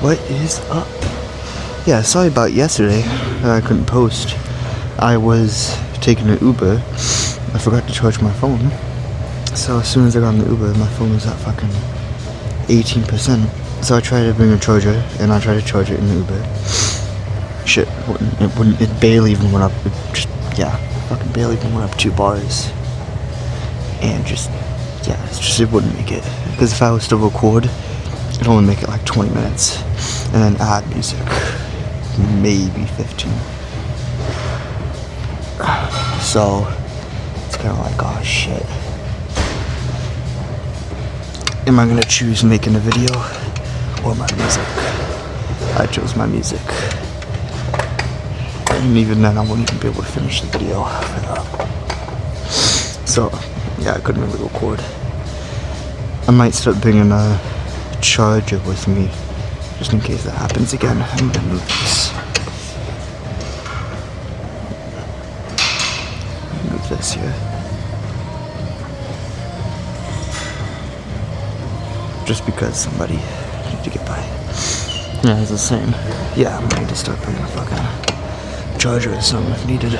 What is up? Yeah, sorry about yesterday that I couldn't post. I was taking an Uber. I forgot to charge my phone. So as soon as I got on the Uber, my phone was at fucking 18%. So I tried to bring a charger, and I tried to charge it in the Uber. Shit, it barely even went up. Fucking barely even went up 2 bars. And it wouldn't make it. Because if I was to record, it'd only make it like 20 minutes. And then add music, maybe 15. So, it's kind of like, oh shit. Am I gonna choose making a video or my music? I chose my music. And even then, I wouldn't even be able to finish the video for that. So, yeah, I couldn't really record. I might start bringing a charger with me, just in case that happens again. I'm gonna move this. Move this here. Just because somebody needs to get by. Yeah, it's the same. Yeah, I'm ready to start bringing a fucking charger or something if needed.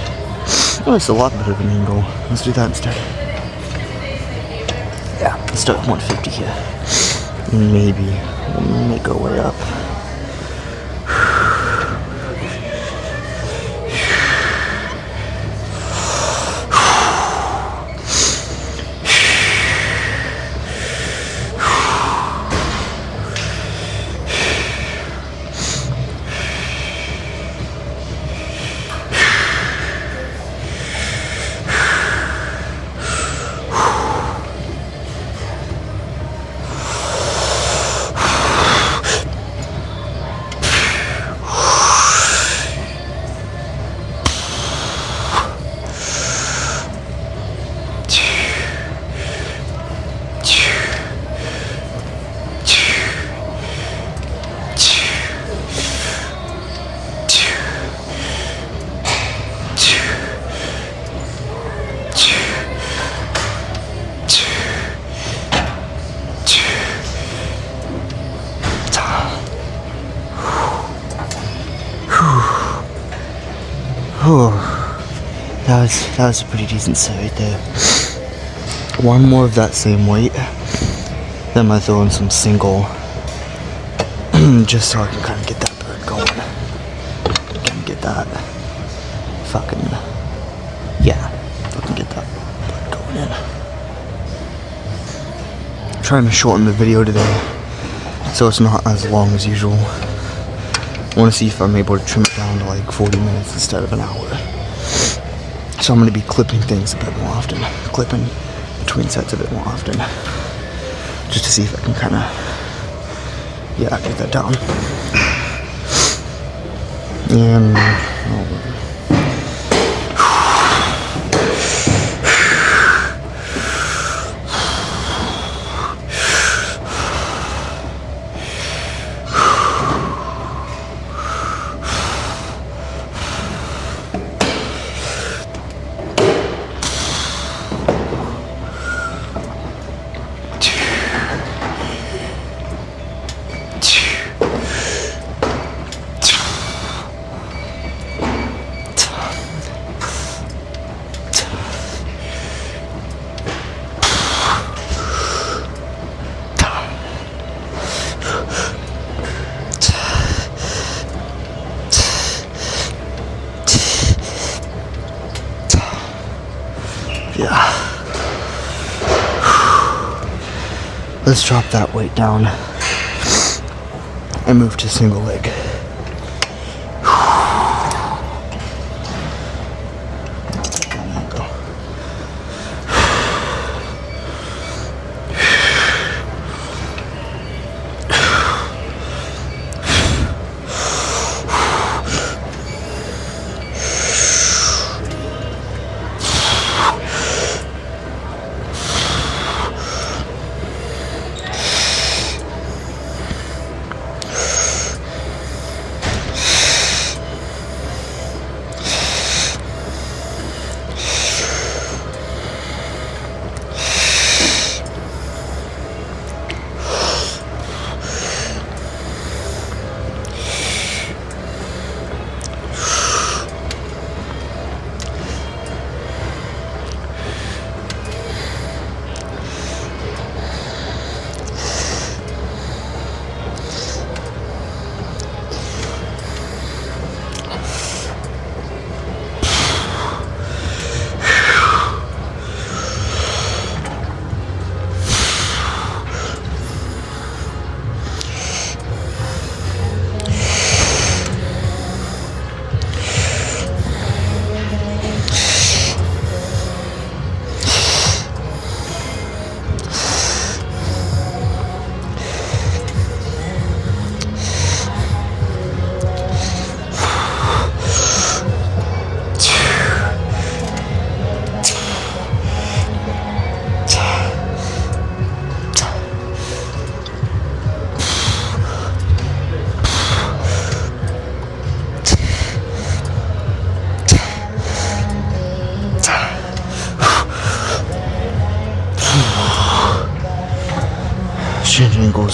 Oh, it's a lot better than angle. Let's do that instead. Yeah, let's start with 150 here. Maybe we'll make our way up. That was a pretty decent set right there. One more of that same weight. Then I'm gonna throw in some single, just so I can kind of get that bird going. Can get that fucking get that bird going in. I'm trying to shorten the video today, so it's not as long as usual. I want to see if I'm able to trim it down to like 40 minutes instead of an hour. So I'm going to be clipping things a bit more often. Clipping between sets a bit more often. Just to see if I can kind of, get that down. And, let's drop that weight down and move to single leg.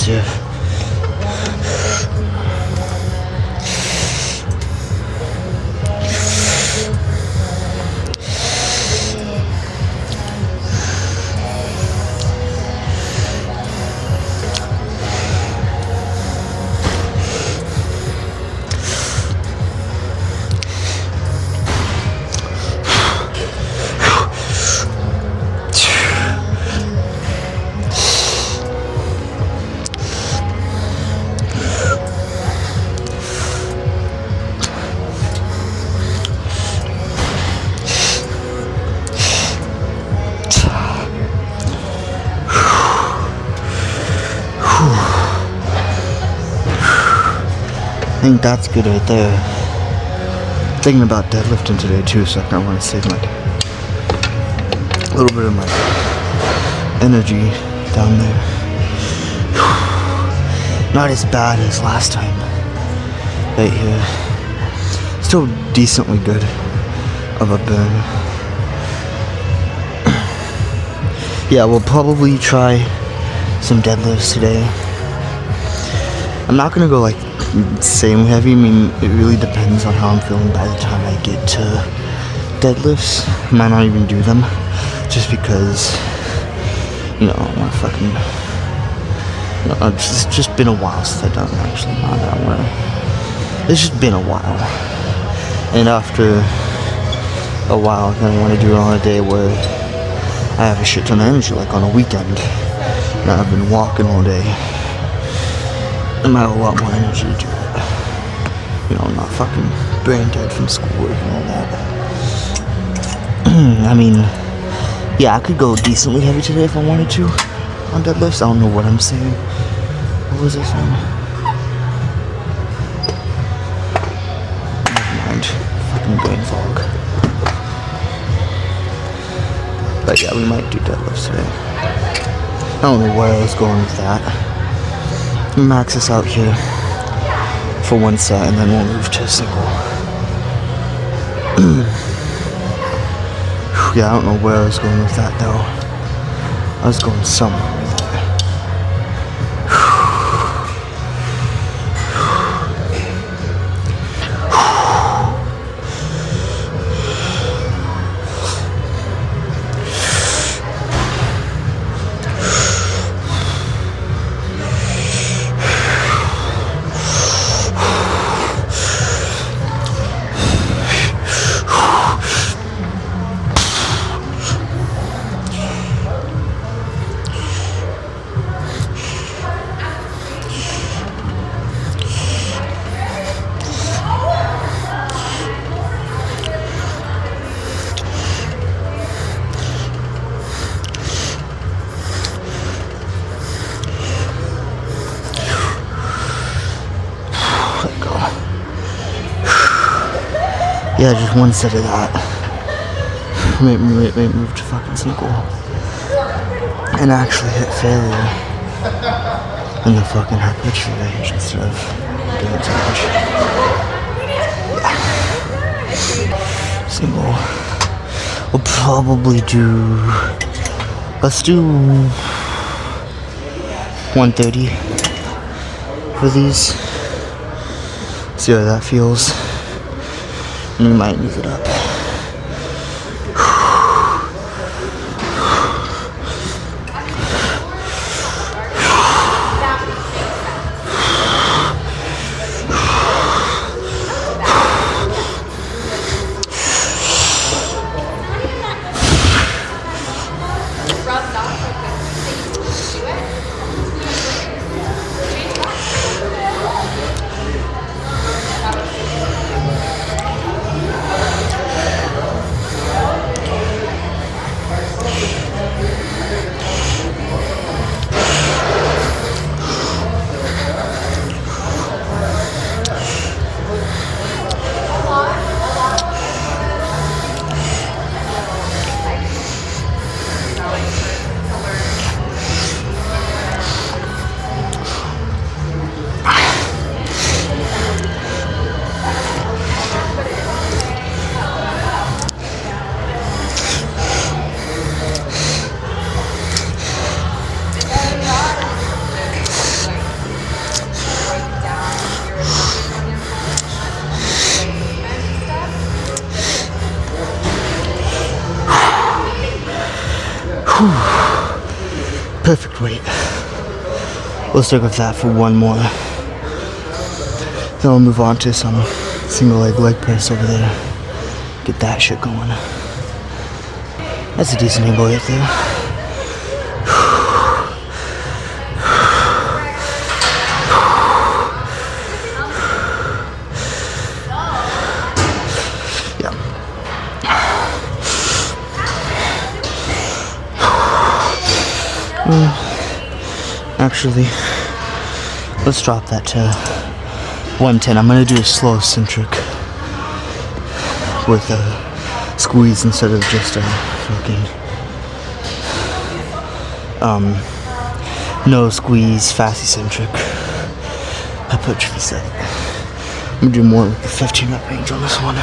deadlifts here. I think that's good right there. Thinking about deadlifting today too, so I kind of want to save a little bit of my energy down there. Not as bad as last time. Right here. Still decently good of a burn. Yeah, we'll probably try some deadlifts today. I'm not gonna go like insanely heavy. I mean, it really depends on how I'm feeling by the time I get to deadlifts. I might not even do them, just because, you know, I want to fucking, you know, it's just been a while since I've done it, actually. Not that one. It's just been a while. And after a while, then I want to do it on a day where I have a shit ton of energy, like on a weekend. And I've been walking all day. I might have a lot more energy to do it. You know, I'm not fucking brain dead from schoolwork and all that. I mean, yeah, I could go decently heavy today if I wanted to on deadlifts. I don't know what I'm saying. What was I saying? Never mind. Fucking brain fog. But yeah, we might do deadlifts today. I don't know where I was going with that. Max us out here for one set and then we'll move to a single. Yeah, I don't know where I was going with that though. I was going somewhere with it. Yeah, just one set of that. Maybe move to fucking single. And actually hit failure. In the fucking hypertrophy range instead of doing so much. Yeah. Single. We'll probably do... Let's do 130 for these. See how that feels. And we might move it up. Perfect weight. We'll stick with that for one more. Then we'll move on to some single leg press over there. Get that shit going. That's a decent angle right there. Actually, let's drop that to 110. I'm gonna do a slow centric with a squeeze instead of just a fucking no squeeze fast eccentric hypertrophy set. I'm gonna do more like the 15 rep range on this one.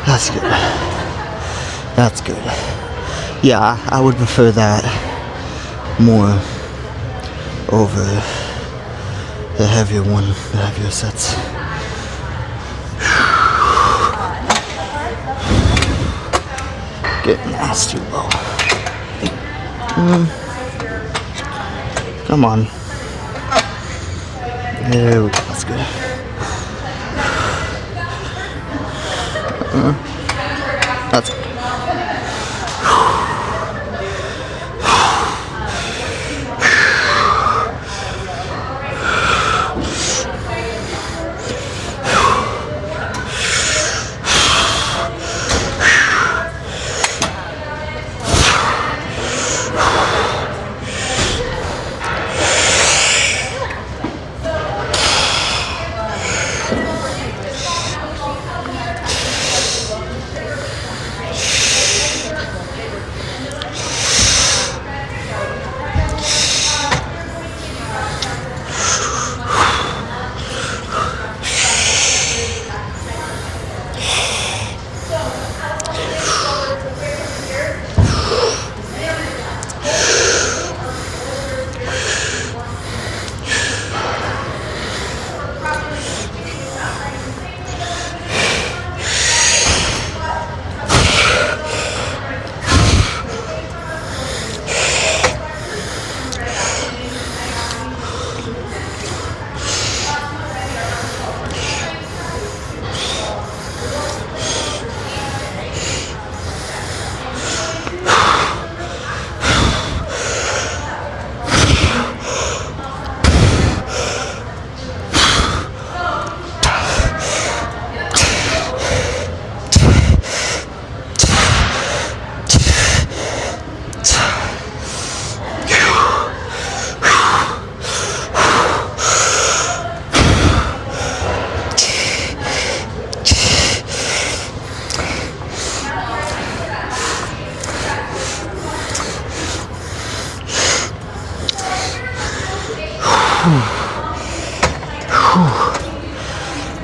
That's good. That's good. Yeah, I would prefer that more over the heavier one, the heavier sets. Getting nasty low. Come on. There we go. That's good. That's good.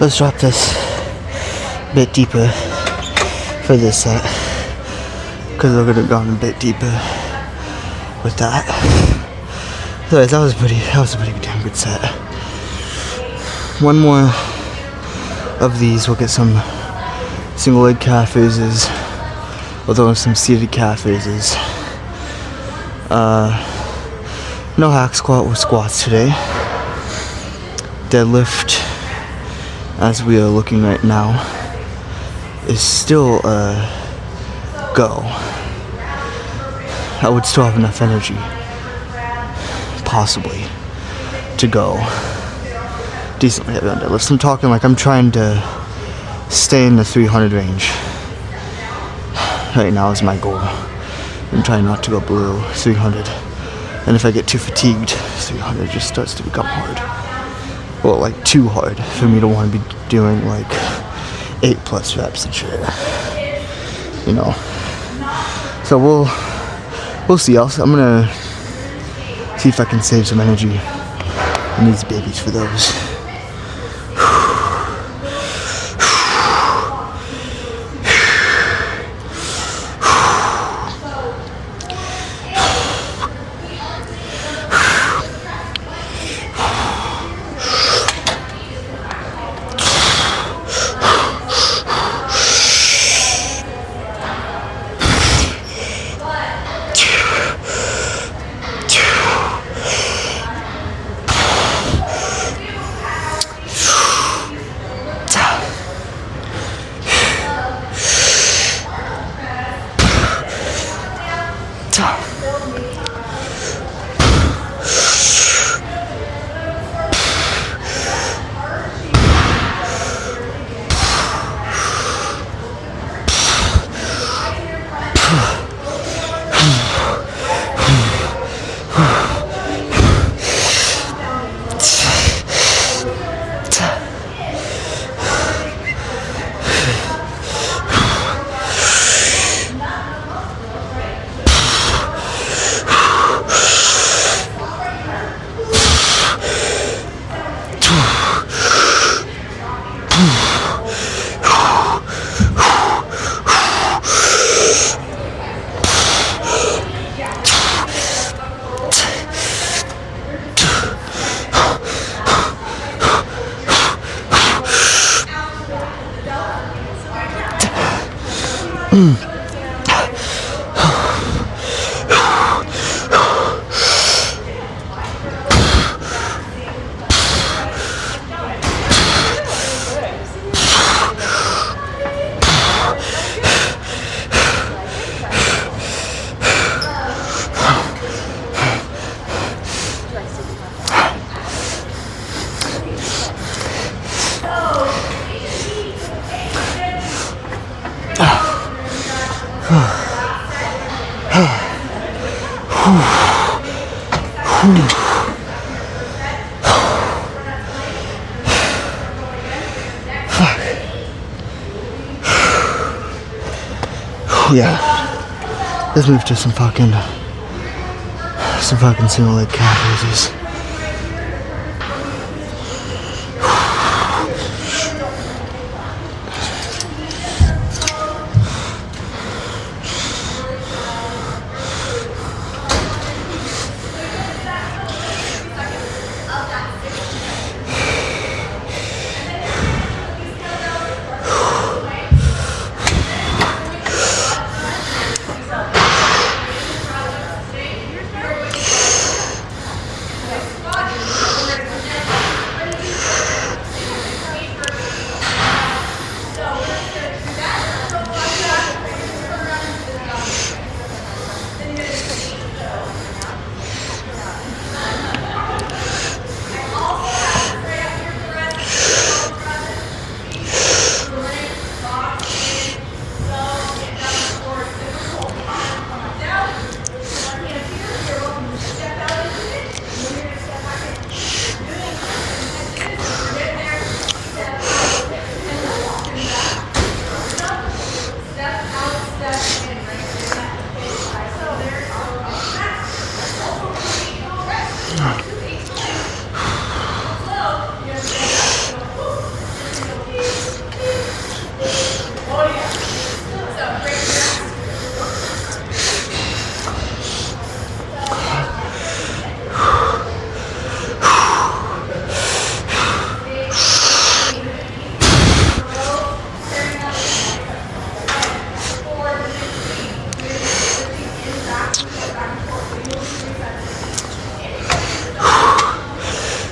Let's drop this a bit deeper for this set, because we're gonna go a bit deeper with that. Anyways, that was a pretty damn good set. One more of these, we'll get some single leg calf raises, we'll throw in some seated calf raises. No hack squat or squats today. Deadlift, as we are looking right now, is still a go. I would still have enough energy, possibly, to go decently heavy on deadlifts. I'm talking like I'm trying to stay in the 300 range. Right now is my goal. I'm trying not to go below 300. And if I get too fatigued, 300 just starts to become hard. Well, like too hard for me to want to be doing like 8+ reps and shit. You know. So we'll see. I'm gonna see if I can save some energy in these babies for those. Yeah, let's move to some fucking single leg calf raises.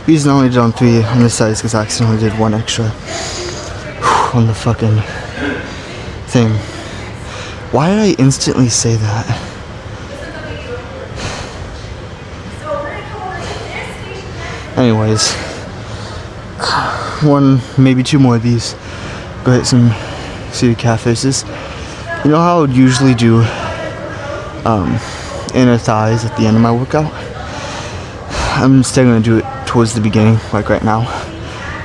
reason I only did on 3 on this side is because I accidentally did 1 extra on the fucking thing. Why did I instantly say that? Anyways, 1, maybe 2 more of these. Go hit some seated calf faces. You know how I would usually do inner thighs at the end of my workout? I'm instead gonna do it towards the beginning, like right now,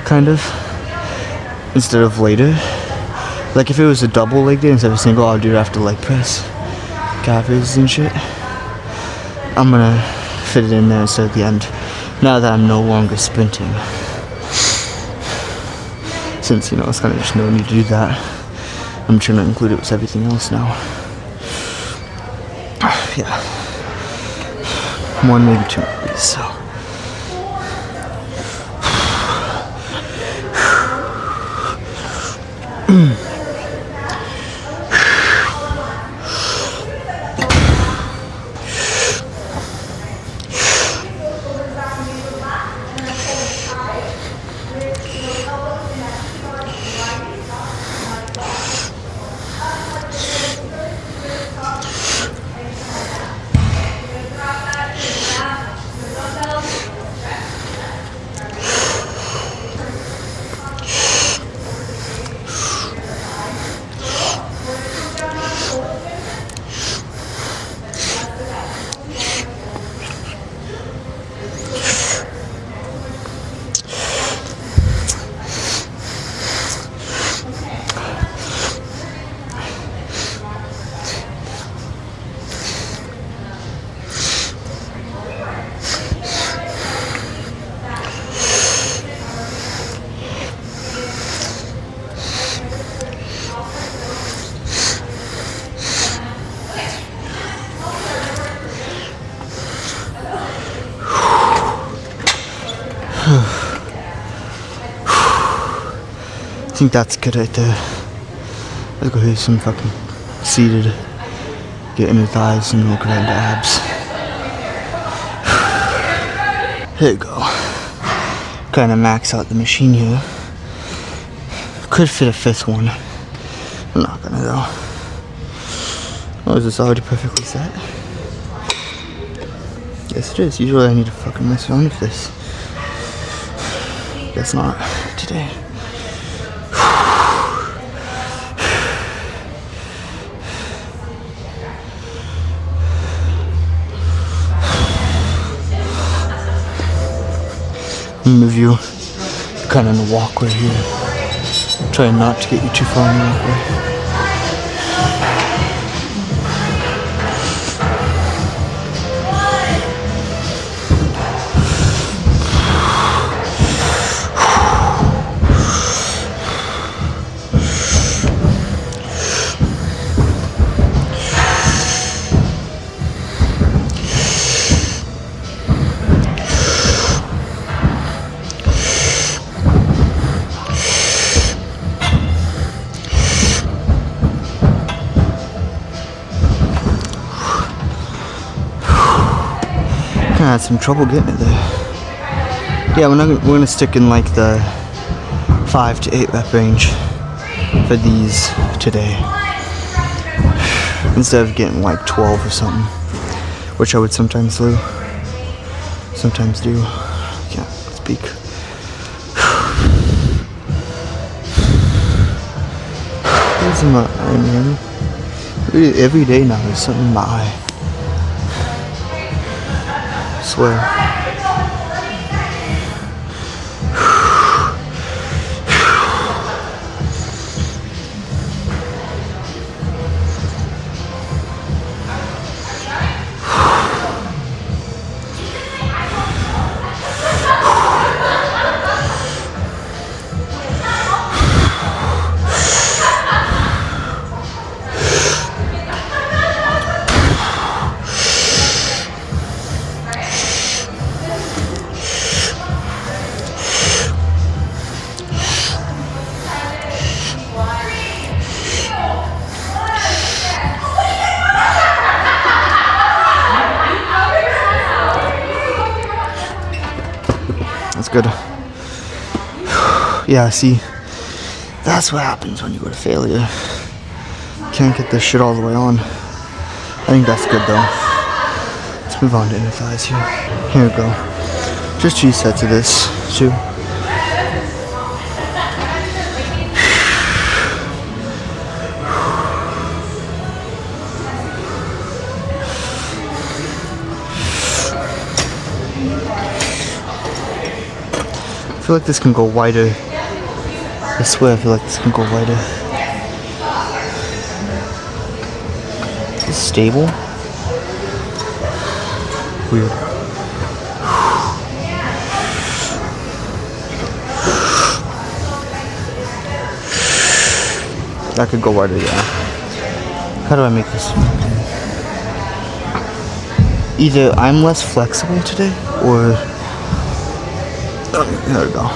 kind of, instead of later. Like if it was a double leg day instead of a single, I'll do it after leg press, calf raises and shit. I'm gonna fit it in there instead of the end, now that I'm no longer sprinting. Since, you know, it's kind of just no need to do that. I'm trying to include it with everything else now. Yeah. 1, maybe 2 of these, so. I think that's good right there. Let's go hit some fucking seated, get inner thighs and work around the abs. Here you go. Kinda max out the machine here. Could fit a 5th one. I'm not gonna though. Oh, is this already perfectly set? Yes it is. Usually I need to fucking mess around with this. Guess not today. Move you kind of in the walkway here. Try not to get you too far in the walkway. I had some trouble getting it there. Yeah, we're gonna stick in like the 5 to 8 rep range for these today, instead of getting like 12 or something, which I would sometimes do. Can't speak. Where's my eye, man? Every day now there's something in my eye. I swear. good. Yeah, see, that's what happens when you go to failure. Can't get this shit all the way on. I think that's good though. Let's move on to inner thighs here. Here we go. Just 2 sets of this. 2. I feel like this can go wider. I swear I feel like this can go wider. Is this stable? Weird. That could go wider, yeah. How do I make this? Either I'm less flexible today, or... Oh, there we go.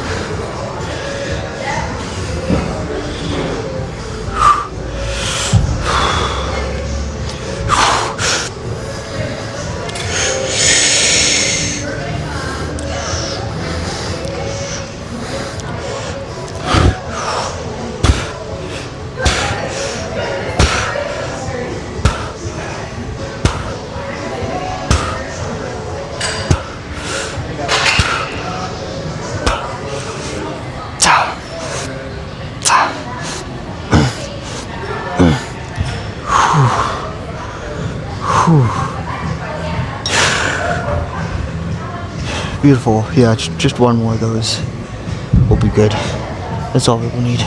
Beautiful. Yeah, just one more of those will be good. That's all we will need.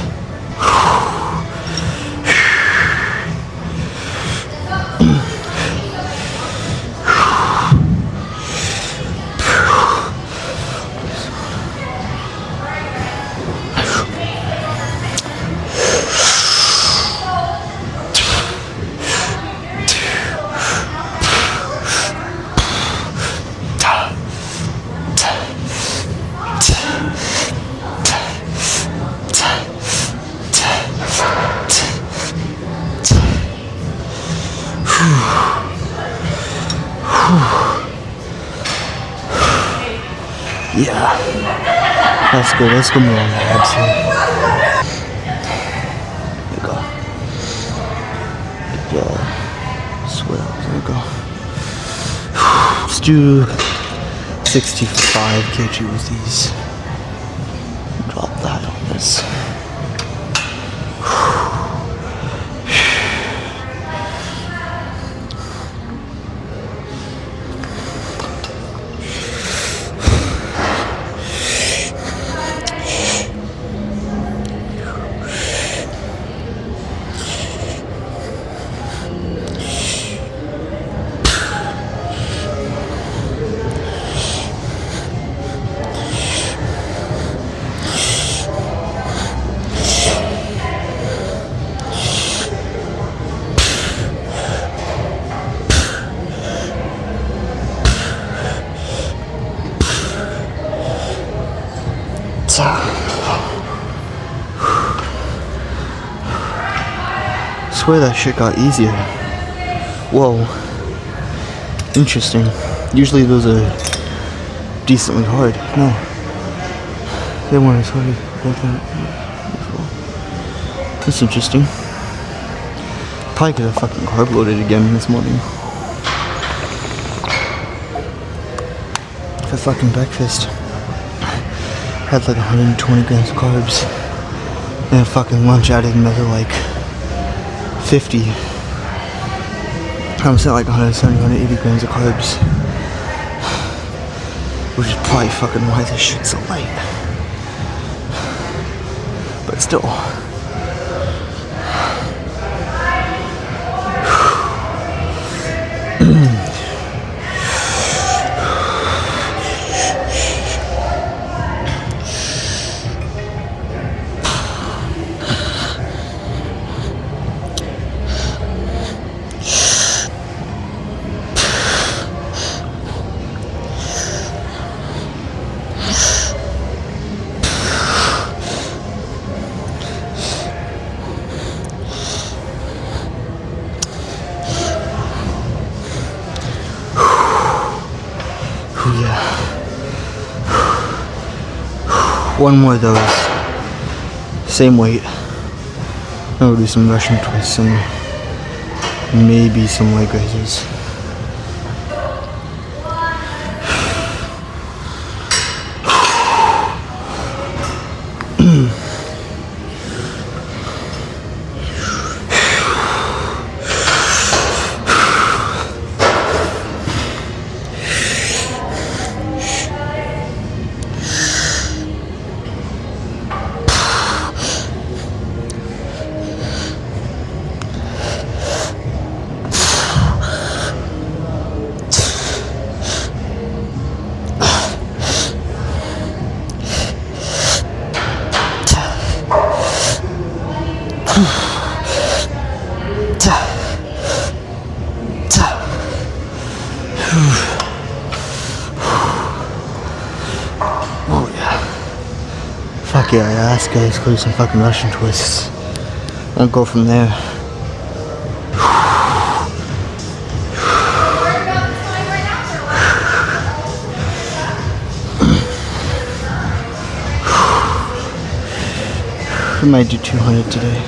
Yeah, that's good. Let's go more on the abs here. There we go. Yeah, sweat out. There we go. Let's do 65 kg with these. Drop that on this. Swear that shit got easier. Whoa. Interesting. Usually those are decently hard. No. They weren't as hard like that. That's interesting. Probably could have fucking carb loaded again this morning. For fucking breakfast. Had like 120 grams of carbs. And fucking lunch added another like 50. I'm saying like 170, 180 grams of carbs. Which is probably fucking why this shit's so light. But still. One more of those. Same weight. Now we'll do some Russian twists and maybe some leg raises. Oh yeah. Fuck yeah, let's go do some fucking Russian twists. I'll go from there. We might do 200 today.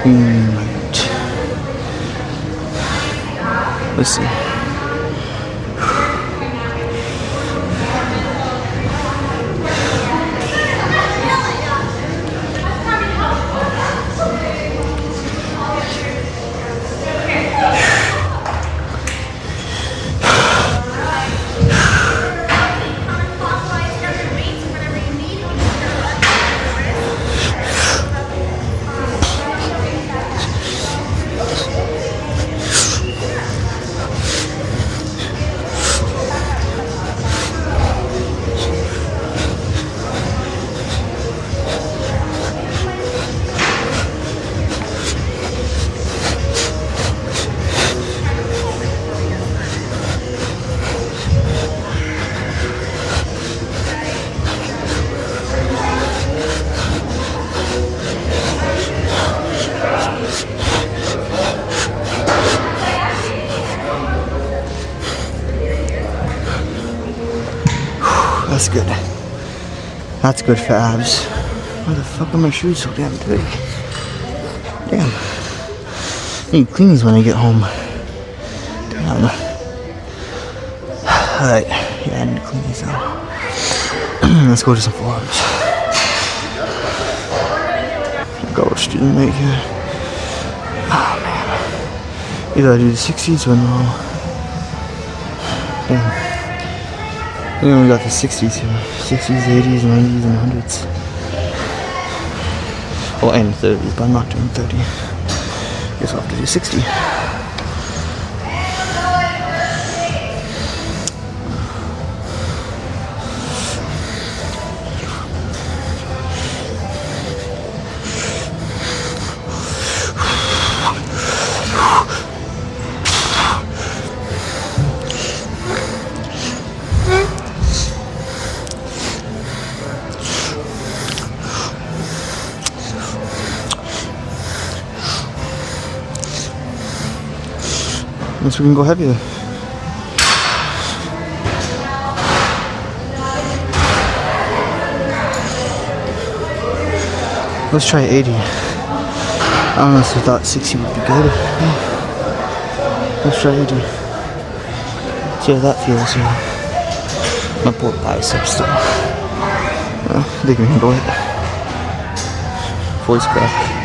We might. Let's see. That's good. That's good for abs. Why the fuck are my shoes so damn big? Damn. I need to clean these when I get home. Damn. Alright. Yeah, I need to clean these now. Let's go to some forearms. Ghost didn't make it. Oh man. Either I do the 60s or no. Damn. We only got the 60s here. 60s, 80s, 90s, and 100s. Oh, and 30s, but I'm not doing 30. Guess I'll have to do 60. Unless we can go heavier. Let's try 80. I honestly thought 60 would be good. Yeah. Let's try 80. See how that feels. Yeah. My poor biceps still. They can handle it. Voice crack.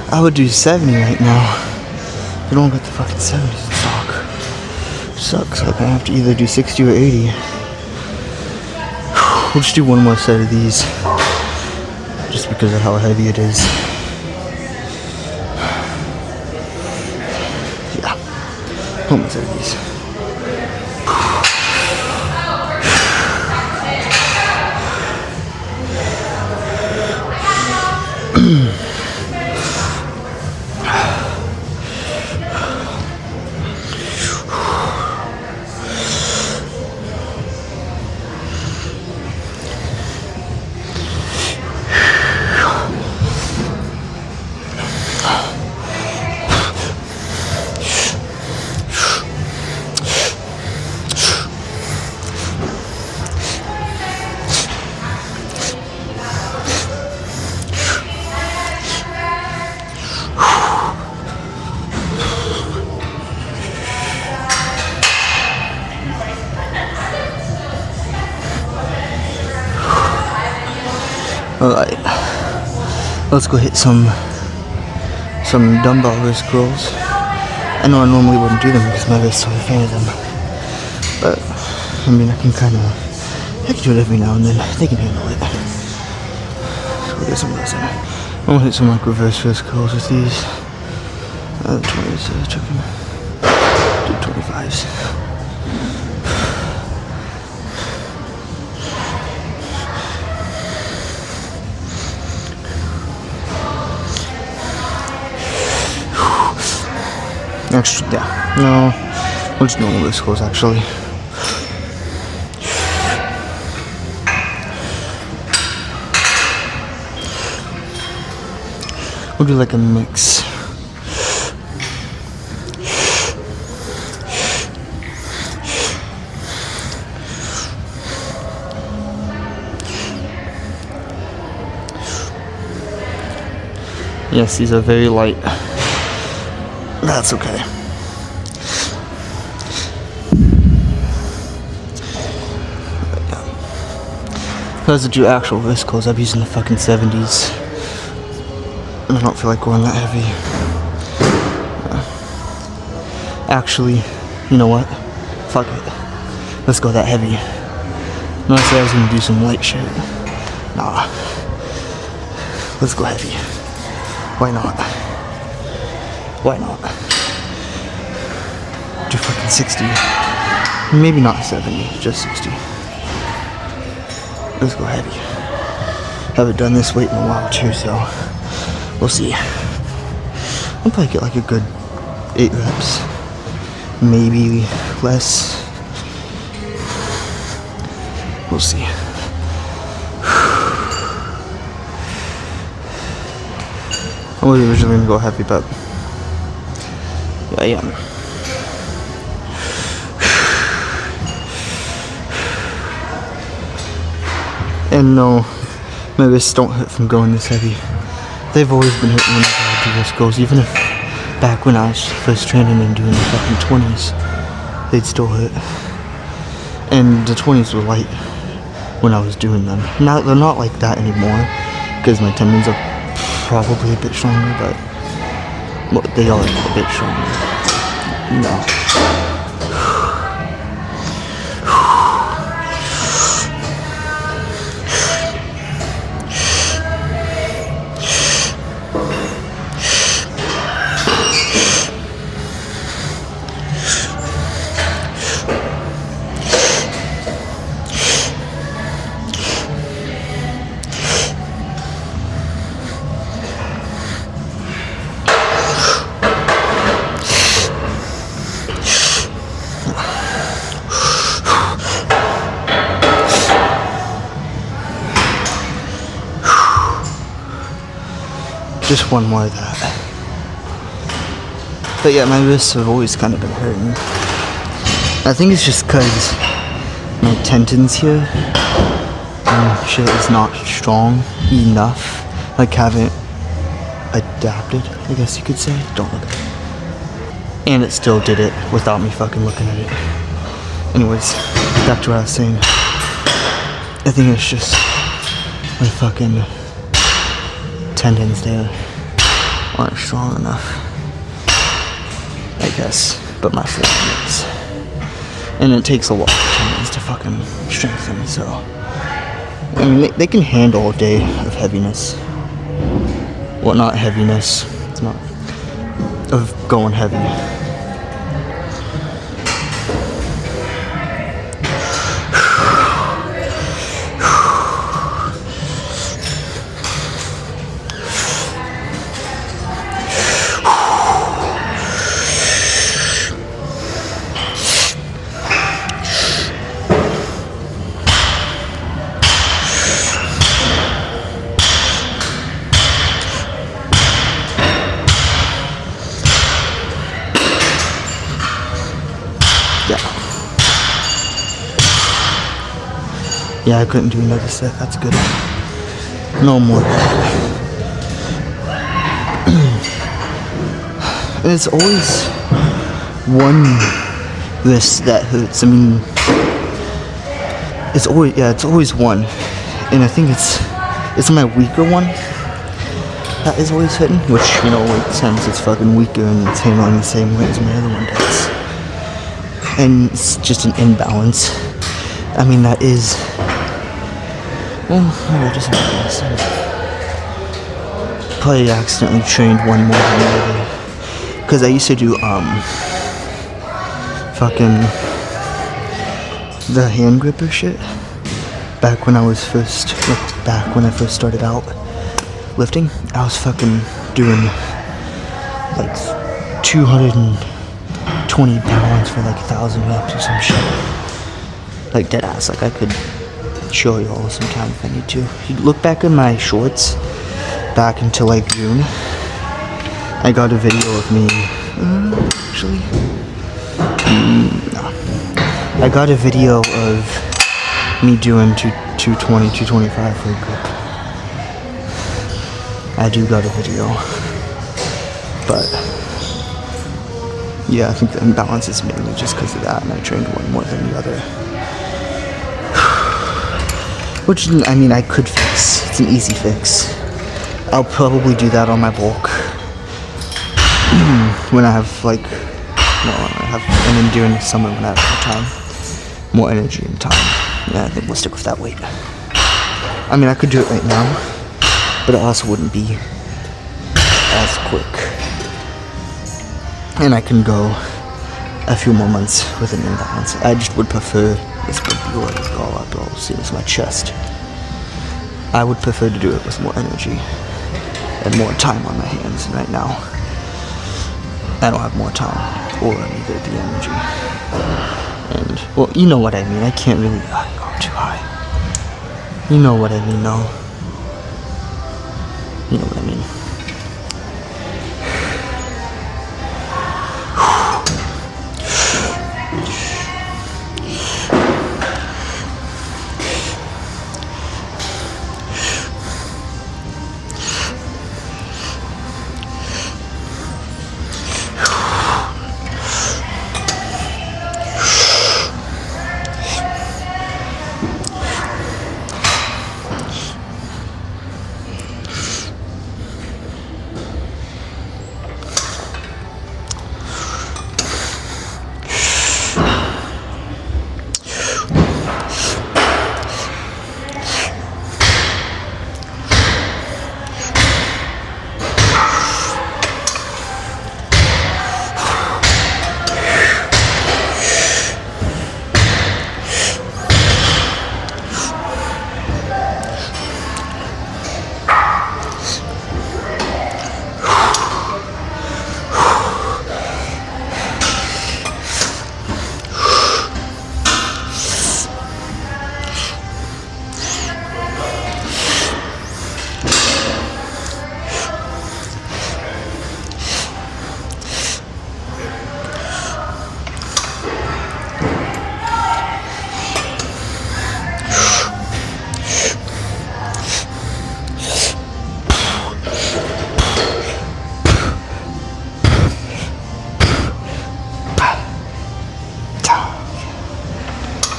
I would do 70 right now. We don't get the fucking 70s in stock. Sucks. Like I have to either do 60 or 80. We'll just do one more set of these. Just because of how heavy it is. Yeah. One more set of these. Alright, let's go hit some dumbbell wrist curls. I know I normally wouldn't do them because my wrists are a fan of them, but I mean I can do it every now and then. They can handle it. So we'll get some of those in. I'm gonna hit some like reverse wrist curls with these. 20s, chucking. Do 25s. Actually, yeah. No, we'll just normal wrist curls actually. We'll do like a mix. Yes, these are very light. That's okay. If I was to do actual wrist curls, I'd be using the fucking 70s. And I don't feel like going that heavy. Actually, you know what? Fuck it. Let's go that heavy. No, I said I was gonna do some light shit. Nah. Let's go heavy. Why not? Why not? Do fucking 60. Maybe not 70, just 60. Let's go heavy. Haven't done this weight in a while too, so we'll see. I'll probably get like a good 8 reps. Maybe less. We'll see. I was originally gonna go heavy, but yeah, I am. And no, my wrists don't hurt from going this heavy. They've always been hurting whenever I do wrist curls, even if back when I was first training and doing the fucking 20s, they'd still hurt. And the 20s were light when I was doing them. Now they're not like that anymore because my tendons are probably a bit stronger, but well, they are a bit stronger. No. Just one more of that. But yeah, my wrists have always kind of been hurting. I think it's just because my tendons here and shit is not strong enough. Like haven't adapted, I guess you could say. Don't look at it. And it still did it without me fucking looking at it. Anyways, back to what I was saying. I think it's just my fucking tendons there aren't strong enough, I guess, but my forearm is. And it takes a lot of tendons to fucking strengthen, so I mean, they can handle a day of heaviness. Well, not heaviness, it's not, of going heavy. Yeah, I couldn't do another set. That's good. No more. And it's always one wrist that hurts. I mean, it's always one. And I think it's It's my weaker one that is always hitting, which, you know, makes sense. It's fucking weaker and it's handling the same way as my other one does. And it's just an imbalance. I mean, that is... Well, maybe I just have to listen. Probably accidentally trained one more than the other. Because I used to do, fucking... the hand gripper shit. Back when I was first... back when I first started out lifting, I was fucking doing like 220 pounds for like 1,000 reps or some shit. Like dead ass. Like I could show you all sometime if I need to. You look back in my shorts back until like June. I got a video of me. Actually, no. I got a video of me doing 220, 225 for a grip. I do got a video, but yeah, I think the imbalance is mainly just because of that, and I trained one more than the other. Which, I mean, I could fix. It's an easy fix. I'll probably do that on my bulk when I have like, and then during the summer when I have more time, more energy and time. Yeah, I think we'll stick with that weight. I mean, I could do it right now, but it also wouldn't be as quick. And I can go a few more months with an imbalance. I just would prefer, this would be what I call up, I'll see this my chest. I would prefer to do it with more energy and more time on my hands. And right now, I don't have more time or neither the energy. And, well, you know what I mean. I can't really go too high. You know what I mean, no? You know what I mean.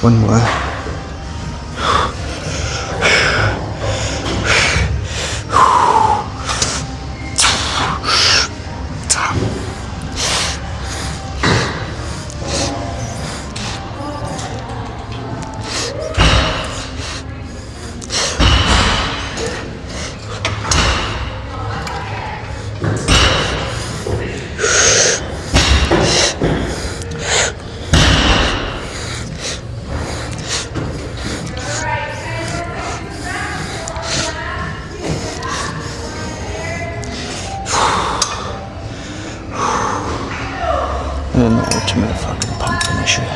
One more. And the ultimate fucking pump finisher.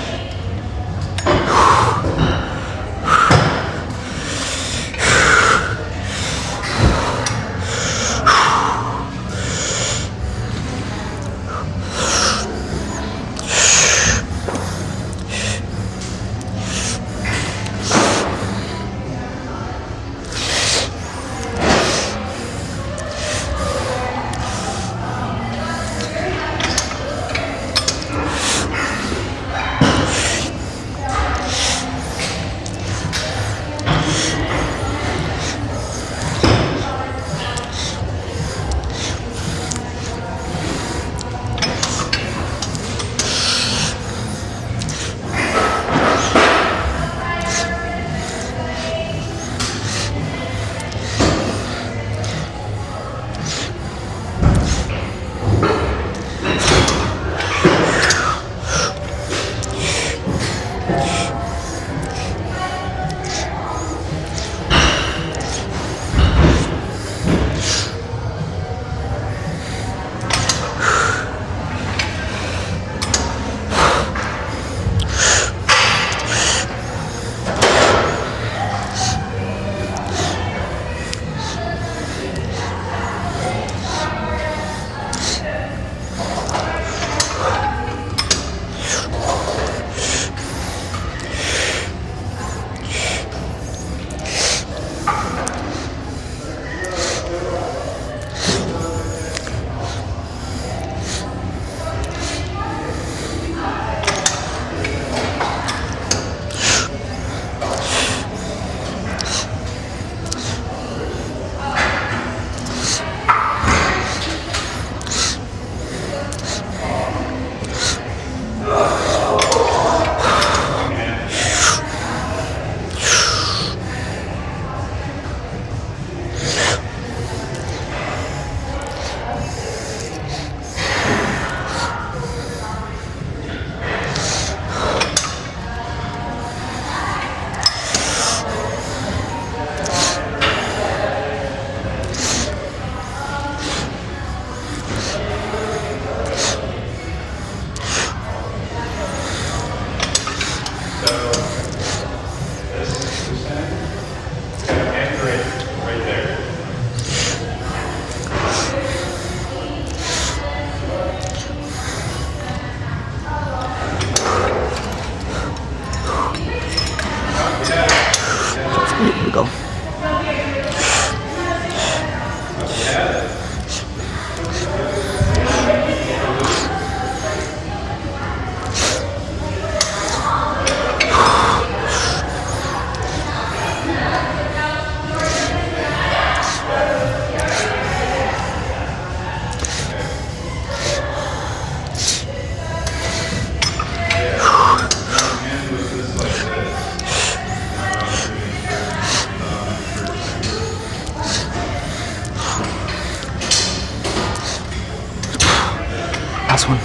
last one.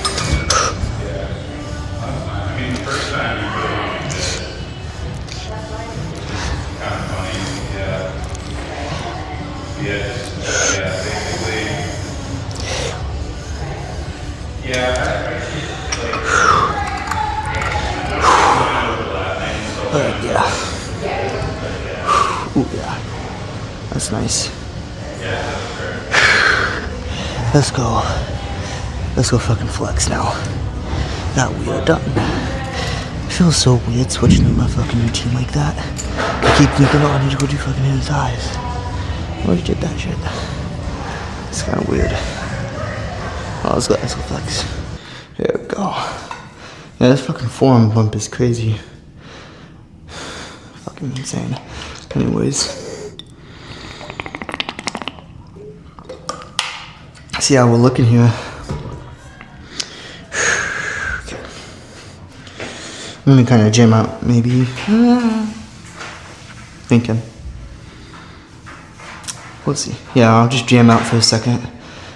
Yeah. Ooh, yeah. That's nice. Let's go. Let's go fucking flex now. That we are done. It feels so weird switching up my fucking routine like that. I keep thinking, oh, I need to go do fucking hands eyes. I already did that shit. It's kind of weird. Oh, let's go flex. Here we go. Yeah, this fucking forearm bump is crazy. Fucking insane. Anyways. See how we're looking here. Okay. I'm gonna kind of jam out, maybe. Thinking. We'll see. Yeah, I'll just jam out for a second.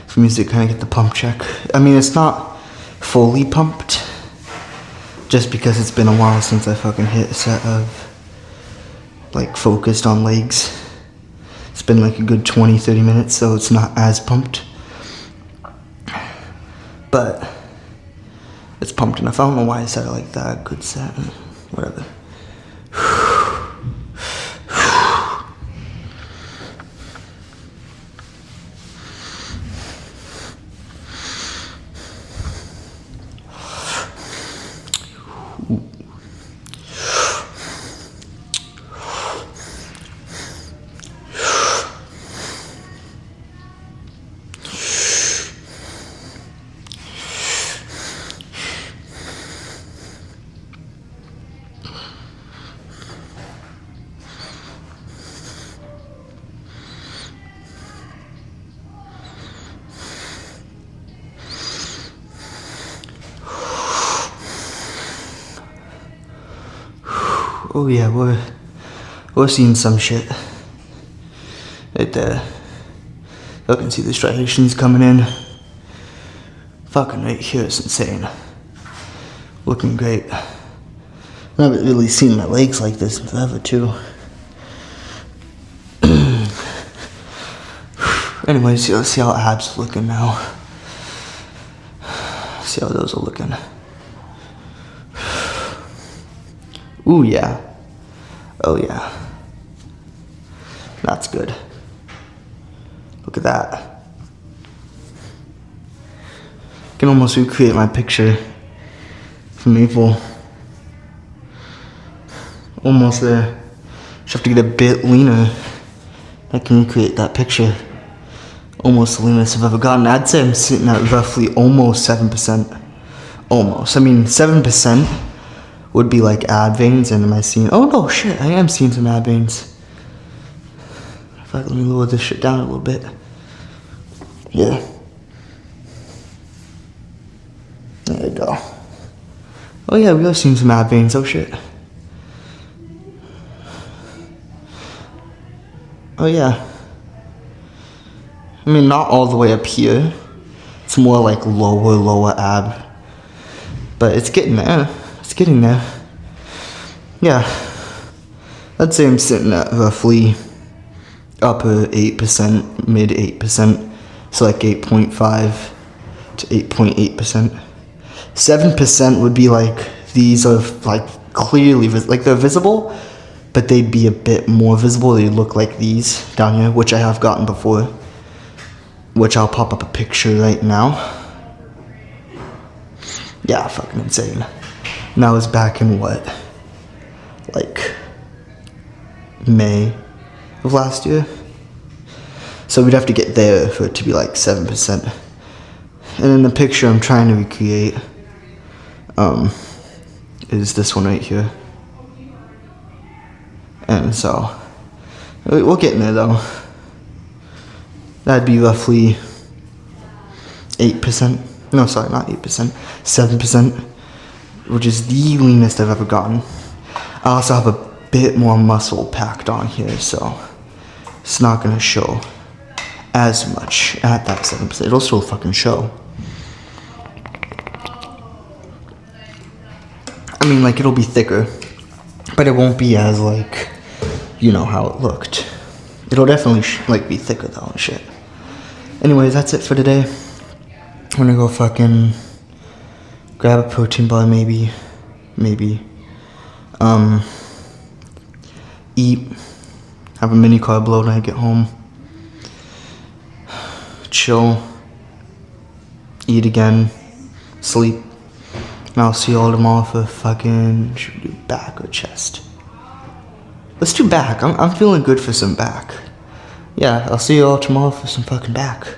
For music, kind of get the pump check. I mean, it's not fully pumped. Just because it's been a while since I fucking hit a set of, like, focused on legs. It's been like a good 20-30 minutes, so it's not as pumped. But it's pumped enough. I don't know why I said it like that. Good set. Whatever. Oh yeah, we're seeing some shit. Right there. You can see the striations coming in. Fucking right here is insane. Looking great. I haven't really seen my legs like this in forever too. Anyways, let's see how abs are looking now. See how those are looking. Ooh, yeah. Oh, yeah. That's good. Look at that. I can almost recreate my picture from April. Almost there. Just have to get a bit leaner. I can recreate that picture. Almost the leanest I've ever gotten. I'd say I'm sitting at roughly almost 7%. Almost. I mean, 7%. Would be like ab veins, and am I seeing? Oh no, shit! I am seeing some ab veins. In fact, let me lower this shit down a little bit. Yeah. There you go. Oh yeah, we are seeing some ab veins. Oh shit. Oh yeah. I mean, not all the way up here. It's more like lower ab. But it's getting there. It's getting there. Yeah. I'd say I'm sitting at roughly upper 8%, mid 8%. So like 8.5 to 8.8%. 7% would be like, these are like clearly, like they're visible, but they'd be a bit more visible. They'd look like these down here, which I have gotten before. Which I'll pop up a picture right now. Yeah, fucking insane. And that was back in what? Like May of last year. So we'd have to get there for it to be like 7%. And then the picture I'm trying to recreate is this one right here. And so we'll get in there though. That'd be roughly 8%. No, sorry, not 8%. 7%. Which is the leanest I've ever gotten. I also have a bit more muscle packed on here, so it's not gonna show as much at that 7%. It'll still fucking show. I mean, like, it'll be thicker, but it won't be as, like, you know how it looked. It'll definitely, like, be thicker, though, and shit. Anyways, that's it for today. I'm gonna go fucking grab a protein bar, maybe. Eat. Have a mini carb load when I get home. Chill. Eat again. Sleep. And I'll see you all tomorrow for fucking, should we do back or chest? Let's do back. I'm feeling good for some back. Yeah, I'll see you all tomorrow for some fucking back.